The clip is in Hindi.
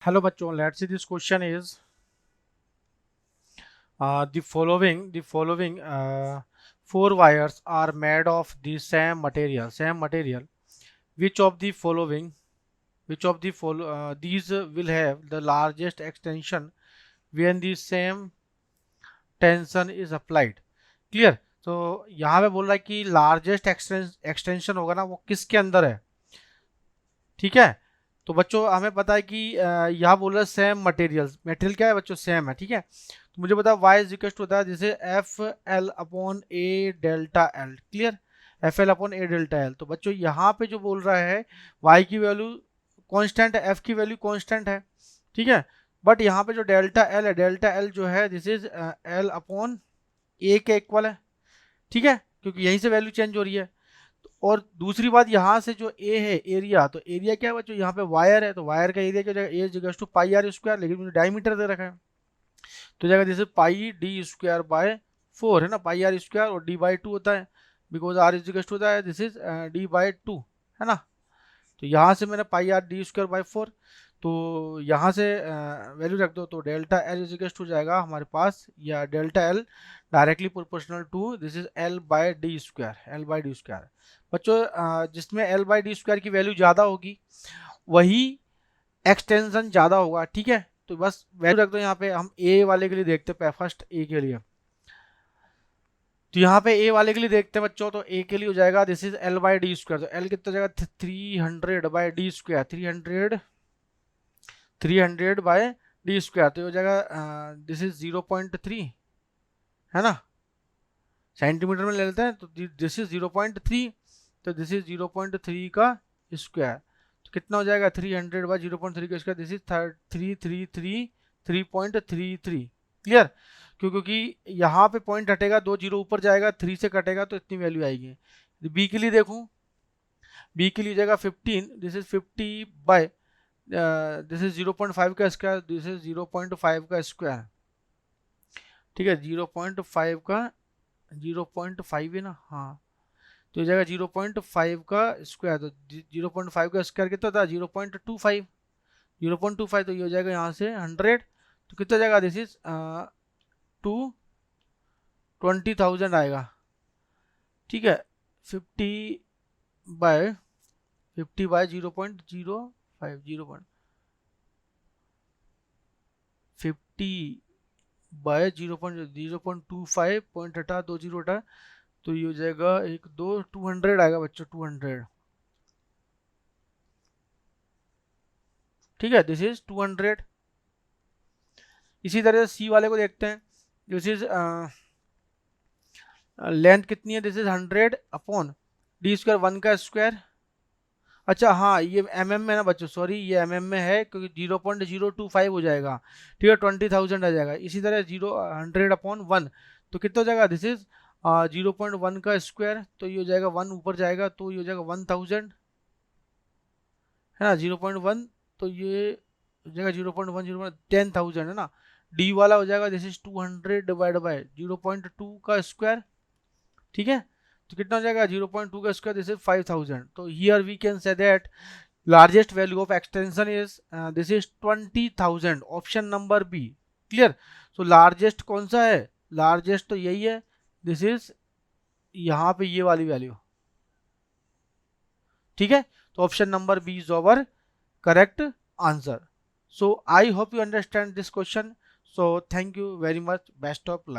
Hello बच्चों, let's see this question is the following four wires are made of the same material. Which of the following these will have the largest extension when the same tension is applied? Clear. तो यहाँ पे बोल रहा है कि लार्जेस्ट एक्सटेंशन होगा ना वो किसके अंदर है। ठीक है। तो बच्चों हमें पता है कि यहाँ बोल रहा है सेम मटेरियल क्या है बच्चों, सेम है। ठीक है। तो मुझे पता है वाई इज इक्वल टू होता है जैसे F L upon A delta L. Clear. F L upon A delta L. तो बच्चों यहाँ पे जो बोल रहा है वाई की वैल्यू कांस्टेंट है, एफ की वैल्यू कांस्टेंट है। ठीक है। बट यहाँ पे जो डेल्टा एल है, डेल्टा एल जो है दिस इज एल अपॉन ए के इक्वल है। ठीक है, क्योंकि यहीं से वैल्यू चेंज हो रही है। और दूसरी बात यहाँ से जो ए है एरिया, तो एरिया क्या है बच्चों, यहाँ पे वायर है तो वायर का एरिया क्या हो जाएगा, A is two pi r square, लेकिन मुझे डायमीटर दे रखा है तो जाएगा जैसे पाई डी स्क्वायर बाय 4 है ना, पाई आर स्क्वायर और डी बाई 2 होता है बिकॉज आर इज होता है दिस इज डी बाई 2 है ना। तो यहाँ से मैंने पाई आर डी स्क्वायर बाई 4, तो यहाँ से वैल्यू रख दो तो डेल्टा एल इज हो जाएगा हमारे पास, या delta L directly proportional to this is L by D square, L by D square. बच्चों जिसमें एल बाई डी स्क्वायर की वैल्यू ज़्यादा होगी वही एक्सटेंशन ज़्यादा होगा। ठीक है। तो बस वैल्यू रख दो यहाँ पे। हम ए वाले के लिए देखते हैं, फर्स्ट ए के लिए। तो यहाँ पे ए वाले के लिए देखते हैं बच्चों, तो ए के लिए हो जाएगा this is L by D square. तो एल कितना हो जाएगा 300 by D square, 300 by D square. तो हो जाएगा दिस इज 0.3 है ना, सेंटीमीटर में ले लेते हैं। तो दिस इज 0.3, तो दिस इज 0.3 का स्क्वायर। तो कितना हो जाएगा 300 बाई 0.3 का स्क्वायर, दिस इज 333 क्लियर। क्योंकि यहाँ पे पॉइंट हटेगा, 2 जीरो ऊपर जाएगा, 3 से कटेगा तो इतनी वैल्यू आएगी। बी के लिए देखूँ, बी के लिए जाएगा 15, this is 50 by this is 0.5 का स्क्वायर, दिस इज 0.5 का स्क्वायर। ठीक है, 0.5 का 0.5 है ना, हाँ। तो जाएगा 0.5 का स्क्वायर, तो 0.5 का स्क्वायर कितना था 0.25, 0.25। तो ये हो जाएगा यहाँ से 100, तो कितना जाएगा दिस इज 20,000 आएगा। ठीक है। 50 बाय 0.05, 50 बाय 0.25 पॉइंट हटा, 2 जीरो हटा, तो ये हो जाएगा 1 2 200 आएगा बच्चों, 200। ठीक है, दिस इज 200। इसी तरह से सी वाले को देखते हैं। दिस इज लेंथ कितनी है, this is 100 upon D square 1 का स्क्वायर। अच्छा हाँ, ये एम में ना बच्चों, सॉरी ये एम में है क्योंकि 0.025 हो जाएगा। ठीक है, 20,000 आ जाएगा। इसी तरह 100 अपॉन 1, तो कितना हो जाएगा दिस इज 0.1 का स्क्वायर, तो ये हो जाएगा 1 ऊपर जाएगा तो ये हो जाएगा 1000 है ना, 0.1, तो ये हो जाएगा 0.1 10,000 है ना। डी वाला हो जाएगा दिस इज 200 डिवाइड बाय 0.2 का स्क्वायर। ठीक है। तो कितना हो जाएगा 0.2 का स्क्वायर, दिस इज 5000। तो here we can say that largest value of extension is this is 20,000, option number B. Clear. So largest कौन सा है, लार्जेस्ट तो यही है, दिस इज यहाँ पे ये वाली वैल्यू। ठीक है। तो option number B is our correct answer. So I hope you understand this question. So thank you very much. Best of luck.